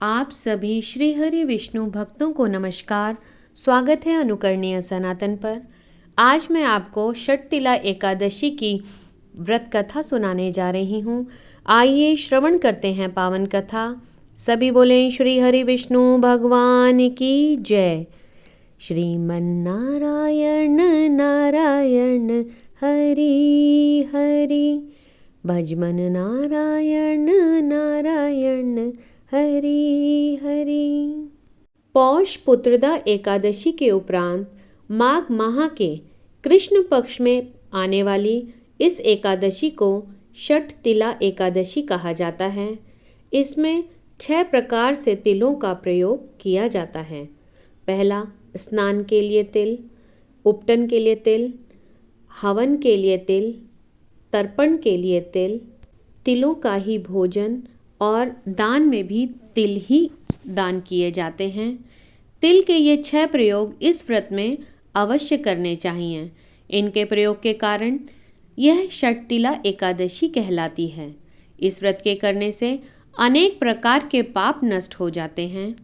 आप सभी श्री हरि विष्णु भक्तों को नमस्कार। स्वागत है अनुकरणीय सनातन पर। आज मैं आपको षटतिला एकादशी की व्रत कथा सुनाने जा रही हूँ। आइए श्रवण करते हैं पावन कथा। सभी बोलें श्री हरि विष्णु भगवान की जय। श्रीमन्नारायण नारायण हरि हरि, भजमन नारायण नारायण हरि हरि। पौष पुत्रदा एकादशी के उपरांत माघ माह के कृष्ण पक्ष में आने वाली इस एकादशी को षटतिला एकादशी कहा जाता है। इसमें 6 प्रकार से तिलों का प्रयोग किया जाता है। पहला, स्नान के लिए तिल, उपटन के लिए तिल, हवन के लिए तिल, तर्पण के लिए तिल, तिलों का ही भोजन और दान में भी तिल ही दान किए जाते हैं। तिल के ये 6 प्रयोग इस व्रत में अवश्य करने चाहिए। इनके प्रयोग के कारण यह षटतिला एकादशी कहलाती है। इस व्रत के करने से अनेक प्रकार के पाप नष्ट हो जाते हैं।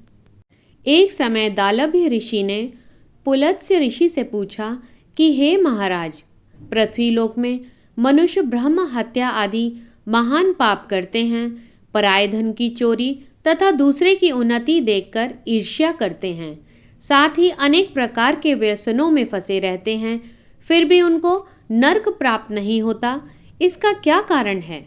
एक समय दालभ्य ऋषि ने पुलत्स्य ऋषि से पूछा कि हे महाराज, पृथ्वी लोक में मनुष्य ब्रह्म हत्या आदि महान पाप करते हैं, पराय धन की चोरी तथा दूसरे की उन्नति देखकर ईर्ष्या करते हैं, साथ ही अनेक प्रकार के व्यसनों में फंसे रहते हैं, फिर भी उनको नरक प्राप्त नहीं होता। इसका क्या कारण है?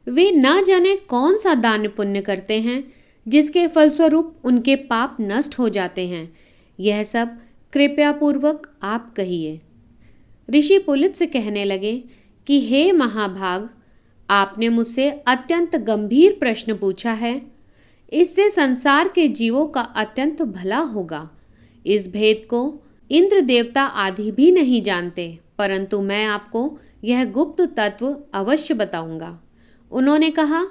वे न जाने कौन सा दान पुण्य करते हैं जिसके फलस्वरूप उनके पाप नष्ट हो जाते हैं। यह सब कृपया पूर्वक आप कहिए। ऋषि पुलित से कहने लगे कि हे महाभाग, आपने मुझसे अत्यंत गंभीर प्रश्न पूछा है। इससे संसार के जीवों का अत्यंत भला होगा। इस भेद को इंद्र देवता आदि भी नहीं जानते, परंतु मैं आपको यह गुप्त तत्व अवश्य बताऊंगा। उन्होंने कहा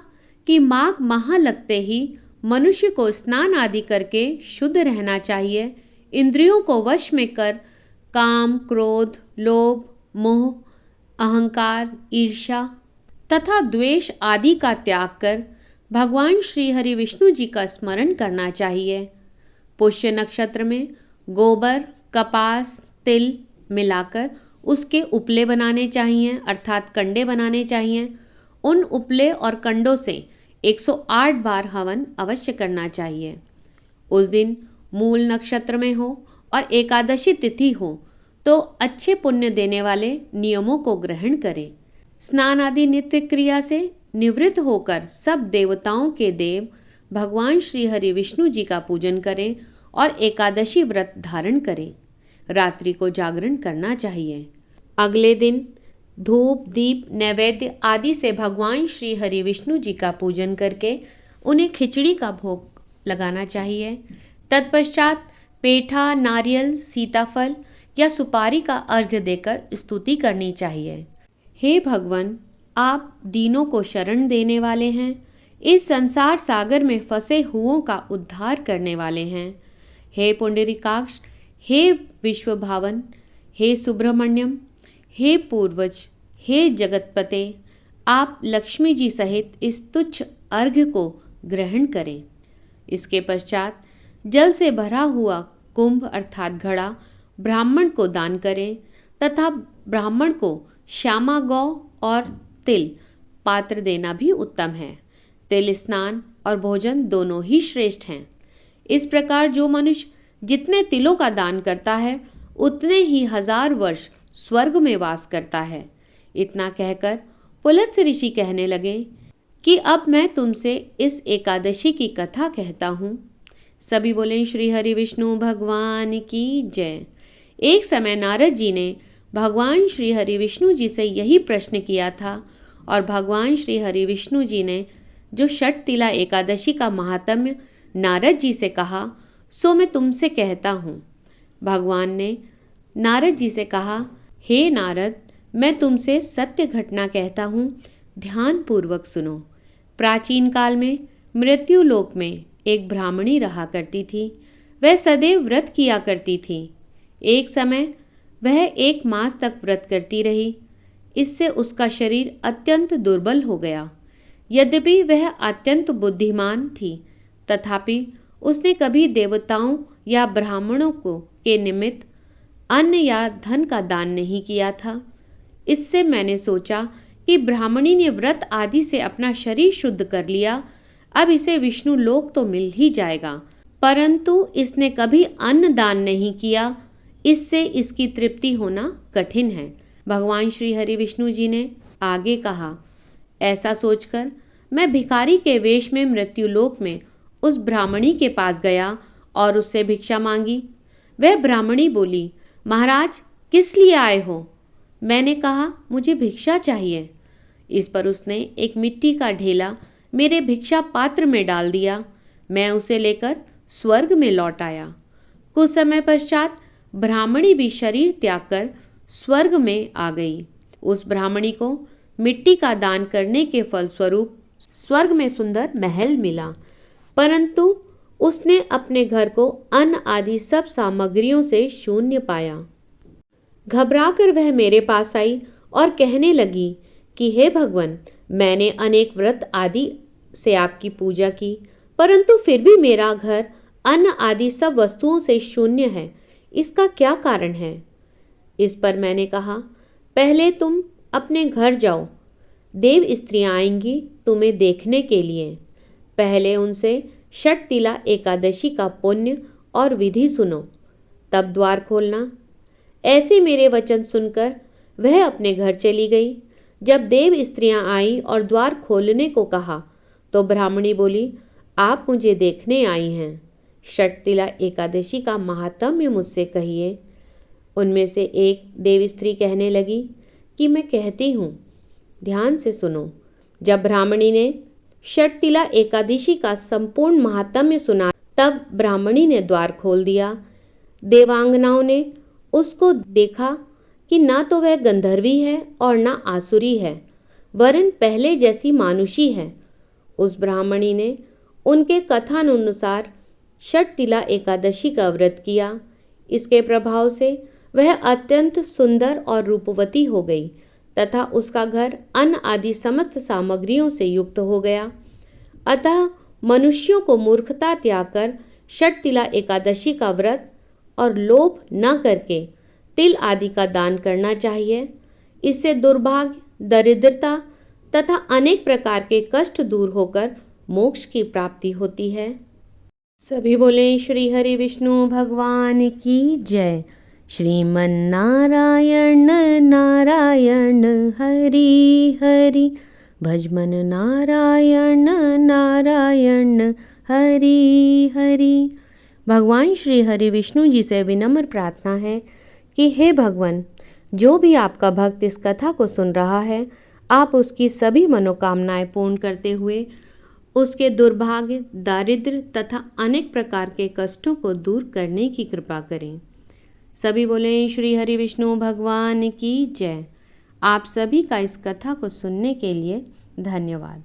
कि माघ माह लगते ही मनुष्य को स्नान आदि करके शुद्ध रहना चाहिए। इंद्रियों को वश में कर काम, क्रोध, लोभ, मोह, अहंकार, ईर्ष्या तथा द्वेष आदि का त्याग कर भगवान श्री हरि विष्णु जी का स्मरण करना चाहिए। पुष्य नक्षत्र में गोबर, कपास, तिल मिलाकर उसके उपले बनाने चाहिए, अर्थात कंडे बनाने चाहिए। उन उपले और कंडों से 108 बार हवन अवश्य करना चाहिए। उस दिन मूल नक्षत्र में हो और एकादशी तिथि हो तो अच्छे पुण्य देने वाले नियमों को ग्रहण करें। स्नान आदि नित्य क्रिया से निवृत्त होकर सब देवताओं के देव भगवान श्री हरि विष्णु जी का पूजन करें और एकादशी व्रत धारण करें। रात्रि को जागरण करना चाहिए। अगले दिन धूप, दीप, नैवेद्य आदि से भगवान श्री हरि विष्णु जी का पूजन करके उन्हें खिचड़ी का भोग लगाना चाहिए। तत्पश्चात पेठा, नारियल, सीताफल या सुपारी का अर्घ्य देकर स्तुति करनी चाहिए। हे भगवान, आप दीनों को शरण देने वाले हैं, इस संसार सागर में फंसे हुओं का उद्धार करने वाले हैं। हे पुंडरीकाक्ष, हे विश्वभावन, हे सुब्रमण्यम, हे पूर्वज, हे जगतपते, आप लक्ष्मी जी सहित इस तुच्छ अर्घ्य को ग्रहण करें। इसके पश्चात जल से भरा हुआ कुंभ अर्थात घड़ा ब्राह्मण को दान करें तथा ब्राह्मण को श्यामा गौ और तिल पात्र देना भी उत्तम है। तिल स्नान और भोजन दोनों ही श्रेष्ठ हैं। इस प्रकार जो मनुष्य जितने तिलों का दान करता है उतने ही 1000 वर्ष स्वर्ग में वास करता है। इतना कहकर पुलत्स्य ऋषि कहने लगे कि अब मैं तुमसे इस एकादशी की कथा कहता हूँ। सभी बोले श्री हरि विष्णु भगवान की जय। एक समय नारद जी ने भगवान श्री हरि विष्णु जी से यही प्रश्न किया था और भगवान श्री हरि विष्णु जी ने जो षटतिला एकादशी का महात्म्य नारद जी से कहा सो मैं तुमसे कहता हूँ। भगवान ने नारद जी से कहा, हे नारद, मैं तुमसे सत्य घटना कहता हूँ, ध्यान पूर्वक सुनो। प्राचीन काल में मृत्यु लोक में एक ब्राह्मणी रहा करती थी। वह सदैव व्रत किया करती थी। एक समय वह 1 मास तक व्रत करती रही। इससे उसका शरीर अत्यंत दुर्बल हो गया। यद्यपि वह अत्यंत बुद्धिमान थी, तथापि उसने कभी देवताओं या ब्राह्मणों को के निमित्त अन्न या धन का दान नहीं किया था। इससे मैंने सोचा कि ब्राह्मणी ने व्रत आदि से अपना शरीर शुद्ध कर लिया, अब इसे विष्णु लोक तो मिल ही जाएगा, परंतु इसने कभी अन्न दान नहीं किया, इससे इसकी तृप्ति होना कठिन है। भगवान श्री हरि विष्णु जी ने आगे कहा, ऐसा सोचकर मैं भिखारी के वेश में मृत्युलोक में उस ब्राह्मणी के पास गया और उससे भिक्षा मांगी। वह ब्राह्मणी बोली, महाराज किस लिए आए हो? मैंने कहा, मुझे भिक्षा चाहिए। इस पर उसने एक मिट्टी का ढेला मेरे भिक्षा पात्र में डाल दिया। मैं उसे लेकर स्वर्ग में लौट आया। कुछ समय पश्चात ब्राह्मणी भी शरीर त्याग कर स्वर्ग में आ गई। उस ब्राह्मणी को मिट्टी का दान करने के फलस्वरूप स्वर्ग में सुंदर महल मिला, परंतु उसने अपने घर को अन्न आदि सब सामग्रियों से शून्य पाया। घबराकर वह मेरे पास आई और कहने लगी कि हे भगवान, मैंने अनेक व्रत आदि से आपकी पूजा की, परंतु फिर भी मेरा घर अन्न आदि सब वस्तुओं से शून्य है। इसका क्या कारण है? इस पर मैंने कहा, पहले तुम अपने घर जाओ, देव स्त्रियां आएंगी तुम्हें देखने के लिए। पहले उनसे षटतिला एकादशी का पुण्य और विधि सुनो, तब द्वार खोलना। ऐसे मेरे वचन सुनकर वह अपने घर चली गई। जब देव स्त्रियां आई और द्वार खोलने को कहा तो ब्राह्मणी बोली, आप मुझे देखने आई हैं, षटतिला एकादशी का महात्म्य मुझसे कहिए। उनमें से एक देव स्त्री कहने लगी कि मैं कहती हूँ, ध्यान से सुनो। जब ब्राह्मणी ने षटतिला एकादशी का संपूर्ण महात्म्य सुना, तब ब्राह्मणी ने द्वार खोल दिया। देवांगनाओं ने उसको देखा कि ना तो वह गंधर्वी है और ना आसुरी है, वरन पहले जैसी मानुषी है। उस ब्राह्मणी ने उनके कथानुसार षटतिला एकादशी का व्रत किया। इसके प्रभाव से वह अत्यंत सुंदर और रूपवती हो गई तथा उसका घर अन्न आदि समस्त सामग्रियों से युक्त हो गया। अतः मनुष्यों को मूर्खता त्याग कर षटतिला एकादशी का व्रत और लोभ न करके तिल आदि का दान करना चाहिए। इससे दुर्भाग्य, दरिद्रता तथा अनेक प्रकार के कष्ट दूर होकर मोक्ष की प्राप्ति होती है। सभी बोले श्री हरि विष्णु भगवान की जय। श्रीमन नारायण नारायण हरि हरि, भजमन नारायण नारायण हरि हरि। भगवान श्री हरि विष्णु जी से विनम्र प्रार्थना है कि हे भगवान, जो भी आपका भक्त इस कथा को सुन रहा है, आप उसकी सभी मनोकामनाएं पूर्ण करते हुए उसके दुर्भाग्य, दारिद्र्य तथा अनेक प्रकार के कष्टों को दूर करने की कृपा करें। सभी बोले श्री हरि विष्णु भगवान की जय। आप सभी का इस कथा को सुनने के लिए धन्यवाद।